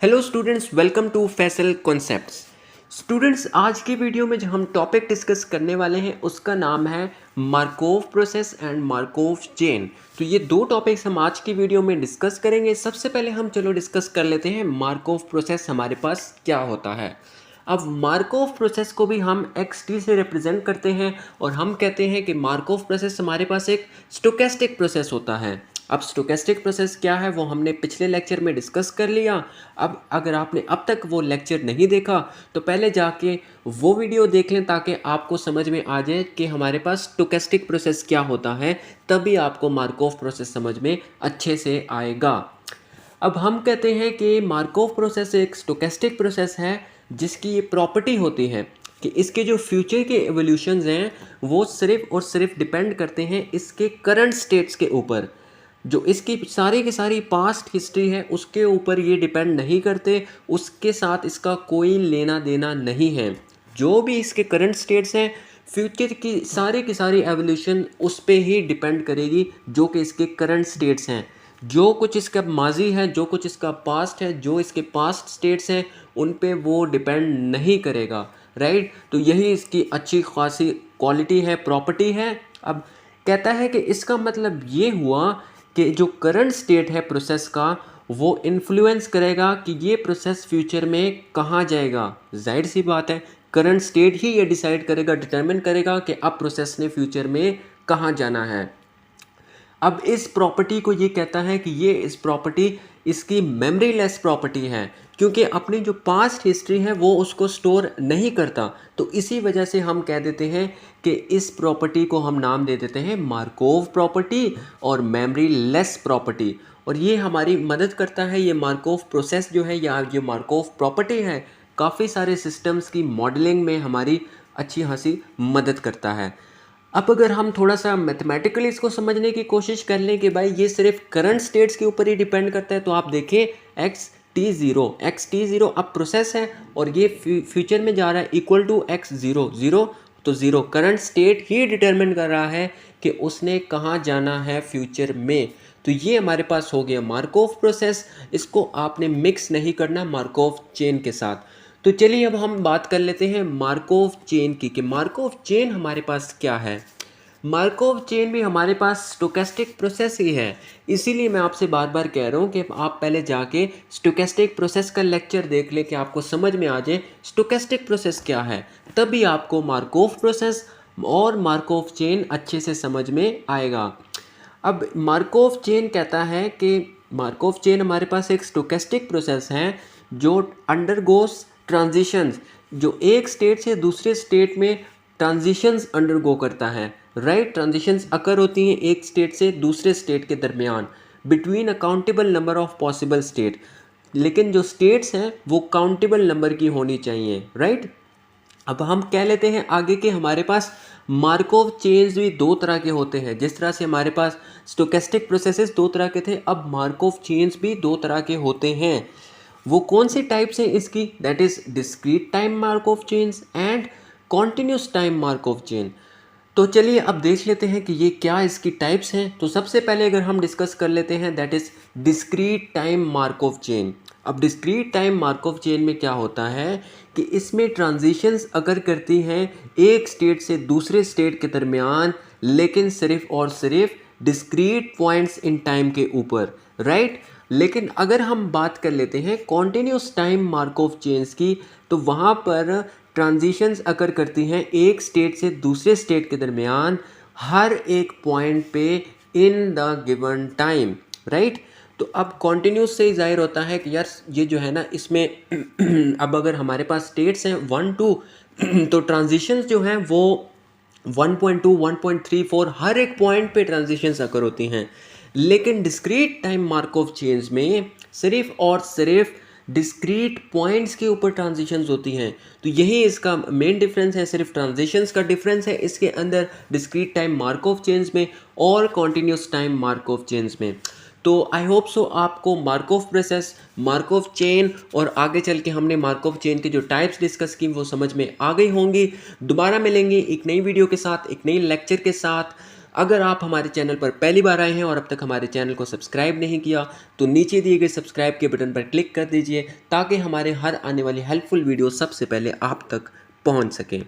Hello students, welcome to Faisal concepts. Students, आज की video में जो हम टॉपिक डिस्कस करने वाले हैं उसका नाम है Markov process and Markov chain. तो ये दो टॉपिक्स हम आज की वीडियो में डिस्कस करेंगे। सबसे पहले हम चलो डिस्कस कर लेते हैं मार्कोव प्रोसेस हमारे पास क्या होता है। अब मार्कोव प्रोसेस को भी हम xt से रिप्रेजेंट करते हैं और हम कहते हैं कि मार्कोव प्रोसेस हमारे पास एक स्टोकेस्टिक प्रोसेस होता है। अब स्टोकेस्टिक प्रोसेस क्या है वो हमने पिछले लेक्चर में डिस्कस कर लिया। अब अगर आपने अब तक वो लेक्चर नहीं देखा तो पहले जाके वो वीडियो देख लें ताकि आपको समझ में आ जाए कि हमारे पास स्टोकेस्टिक प्रोसेस क्या होता है, तभी आपको मार्कोव प्रोसेस समझ में अच्छे से आएगा। अब हम कहते हैं कि मार्कोव प्रोसेस एक स्टोकेस्टिक प्रोसेस है जिसकी ये प्रॉपर्टी होती है कि इसके जो फ्यूचर के एवोल्यूशंस हैं वो सिर्फ और सिर्फ डिपेंड करते हैं इसके करंट स्टेट्स के ऊपर। जो इसकी सारी की सारी पास्ट हिस्ट्री है उसके ऊपर ये डिपेंड नहीं करते, उसके साथ इसका कोई लेना देना नहीं है। जो भी इसके करंट स्टेट्स हैं, फ्यूचर की सारी एवोल्यूशन उस पर ही डिपेंड करेगी जो कि इसके करंट स्टेट्स हैं। जो कुछ इसका माजी है, जो कुछ इसका पास्ट है, जो इसके पास्ट स्टेट्स हैं, उन पे वो डिपेंड नहीं करेगा। राइट, तो यही इसकी अच्छी खासी क्वालिटी है, प्रॉपर्टी है। अब कहता है कि इसका मतलब ये हुआ कि जो करंट स्टेट है प्रोसेस का वो इन्फ्लुएंस करेगा कि ये प्रोसेस फ्यूचर में कहाँ जाएगा। जाहिर सी बात है, करंट स्टेट ही ये डिसाइड करेगा, डिटरमिन करेगा कि अब प्रोसेस ने फ्यूचर में कहाँ जाना है। अब इस प्रॉपर्टी को ये कहता है कि ये इस प्रॉपर्टी इसकी मेमोरी लेस प्रॉपर्टी है, क्योंकि अपनी जो पास्ट हिस्ट्री है वो उसको स्टोर नहीं करता। तो इसी वजह से हम कह देते हैं कि इस प्रॉपर्टी को हम नाम दे देते हैं मार्कोव प्रॉपर्टी और मेमोरी लेस प्रॉपर्टी। और ये हमारी मदद करता है, ये मार्कोव प्रोसेस जो है या ये मार्कोव प्रॉपर्टी है, काफ़ी सारे सिस्टम्स की मॉडलिंग में हमारी अच्छी खासी मदद करता है। अब अगर हम थोड़ा सा मैथमेटिकली इसको समझने की कोशिश कर लें कि भाई ये सिर्फ करंट स्टेट्स के ऊपर ही डिपेंड करता है, तो आप देखें x t0 अब प्रोसेस है और ये फ्यूचर में जा रहा है इक्वल टू x0 तो ज़ीरो करंट स्टेट ही डिटरमिन कर रहा है कि उसने कहाँ जाना है फ्यूचर में। तो ये हमारे पास हो गया मार्कोव प्रोसेस। इसको आपने मिक्स नहीं करना मार्कोव चेन के साथ। तो चलिए अब हम बात कर लेते हैं मार्कोव चेन की कि मार्कोव चेन हमारे पास क्या है। मार्कोव चेन भी हमारे पास स्टोकेस्टिक प्रोसेस ही है। इसीलिए मैं आपसे बार बार कह रहा हूँ कि आप पहले जाके स्टोकेस्टिक प्रोसेस का लेक्चर देख लें कि आपको समझ में आ जाए स्टोकेस्टिक प्रोसेस क्या है, तभी आपको मार्कोव प्रोसेस और मार्कोव चेन अच्छे से समझ में आएगा। अब मार्कोव चेन कहता है कि मार्कोव चेन हमारे पास एक स्टोकेस्टिक प्रोसेस है जो अंडरगोस ट्रांजिशंस, जो एक स्टेट से दूसरे स्टेट में ट्रांजिशंस अंडरगो करता है। राइट, ट्रांजिशंस अकर होती हैं एक स्टेट से दूसरे स्टेट के दरमियान between a countable number of possible state. लेकिन जो स्टेट्स हैं वो काउंटेबल नंबर की होनी चाहिए। राइट, अब हम कह लेते हैं आगे कि हमारे पास मार्कोव चेन्स भी दो तरह के होते हैं। जिस तरह से हमारे पास स्टोकेस्टिक प्रोसेसेस दो तरह के थे, अब मार्कोव चेन्स भी दो तरह के होते हैं। वो कौन सी टाइप्स हैं इसकी? That is discrete time Markov chains and continuous time Markov chain. तो चलिए अब देख लेते हैं कि ये क्या इसकी टाइप्स हैं। तो सबसे पहले अगर हम डिस्कस कर लेते हैं that is discrete time Markov chain. अब डिस्क्रीट टाइम मार्कोव चेन में क्या होता है कि इसमें ट्रांजिशंस अगर करती हैं एक स्टेट से दूसरे स्टेट के दरमियान, लेकिन सिर्फ और सिर्फ डिस्क्रीट पॉइंट्स इन टाइम के ऊपर। राइट, लेकिन अगर हम बात कर लेते हैं कॉन्टिन्यूस टाइम मार्कोव चेन्स की, तो वहाँ पर ट्रांजिशंस अकर करती हैं एक स्टेट से दूसरे स्टेट के दरमियान हर एक पॉइंट पे in the given time. Right, तो अब कॉन्टिन्यूस से ही जाहिर होता है कि यार ये जो है ना इसमें अब अगर हमारे पास स्टेट्स हैं 1 2 तो ट्रांजिशंस जो हैं वो 1.2 1.34 हर एक पॉइंट पे ट्रांजिशंस अकर होती हैं। लेकिन डिस्क्रीट टाइम मार्कोव चेन्स में सिर्फ और सिर्फ डिस्क्रीट पॉइंट्स के ऊपर ट्रांजिशंस होती हैं। तो यही इसका मेन डिफरेंस है, सिर्फ ट्रांजिशंस का डिफरेंस है इसके अंदर डिस्क्रीट टाइम मार्कोव चेन्स में और कॉन्टिन्यूस टाइम मार्कोव चेन्स में। तो आई होप सो आपको मार्कोव प्रोसेस, मार्कोव चेन और आगे चल के हमने मार्कोव चेन की जो टाइप्स डिस्कस की वो समझ में आ गई होंगी। दोबारा मिलेंगे एक नई वीडियो के साथ, एक नई लेक्चर के साथ। अगर आप हमारे चैनल पर पहली बार आए हैं और अब तक हमारे चैनल को सब्सक्राइब नहीं किया तो नीचे दिए गए सब्सक्राइब के बटन पर क्लिक कर दीजिए ताकि हमारे हर आने वाली हेल्पफुल वीडियो सबसे पहले आप तक पहुंच सकें।